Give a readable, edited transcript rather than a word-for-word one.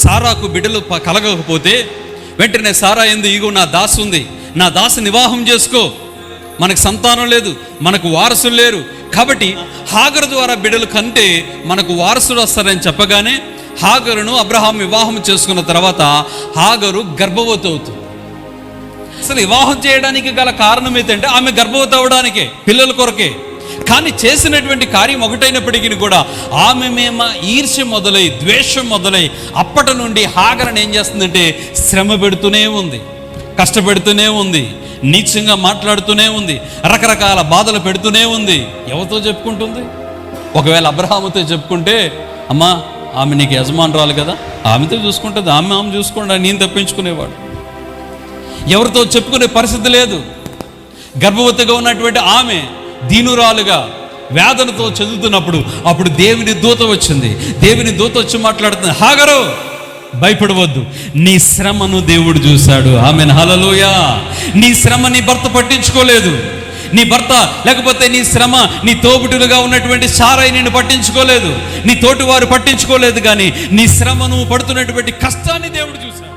సారాకు బిడ్డలు కలగకపోతే వెంటనే సారా ఇగో నా దాసు ఉంది, నా దాసు వివాహం చేసుకో, మనకు సంతానం లేదు, మనకు వారసులు లేరు, కాబట్టి హాగరు ద్వారా బిడ్డలు కంటే మనకు వారసులు వస్తారని చెప్పగానే హాగరును అబ్రహాం వివాహం చేసుకున్న తర్వాత హాగరు గర్భవతి అవుతుంది. అసలు వివాహం చేయడానికి గల కారణం ఏంటంటే ఆమె గర్భవతి అవ్వడానికే, పిల్లల కొరకే. కానీ చేసినటువంటి కార్యం ఒకటైనప్పటికీ కూడా ఆమె ఈర్ష్య మొదలై, ద్వేషం మొదలై అప్పటి నుండి హాగరను ఏం చేస్తుందంటే శ్రమ పెడుతూనే ఉంది, కష్టపెడుతూనే ఉంది, నీచంగా మాట్లాడుతూనే ఉంది, రకరకాల బాధలు పెడుతూనే ఉంది. ఎవరితో చెప్పుకుంటుంది? ఒకవేళ అబ్రహాముతో చెప్పుకుంటే అమ్మా ఆమె నీకు యజమానురాలు కదా, ఆమెతో చూసుకుంటుంది, ఆమె చూసుకుంటా, నేను తప్పించుకునేవాడు. ఎవరితో చెప్పుకునే పరిస్థితి లేదు. గర్భవతిగా ఉన్నటువంటి ఆమె దీనురాలుగా వేదనతో చదువుతున్నప్పుడు అప్పుడు దేవుని దూత వచ్చింది. దేవుని దూత వచ్చి మాట్లాడుతుంది, హాగరు భయపడవద్దు, నీ శ్రమను దేవుడు చూశాడు. ఆమెన్, హల్లెలూయా. నీ శ్రమ నీ భర్త పట్టించుకోలేదు, నీ భర్త లేకపోతే నీ శ్రమ నీ తోబుటులుగా ఉన్నటువంటి సారాయి నిన్ను పట్టించుకోలేదు, నీ తోటి వారు పట్టించుకోలేదు, కానీ నీ శ్రమను పడుతున్నటువంటి కష్టాన్ని దేవుడు చూశాడు.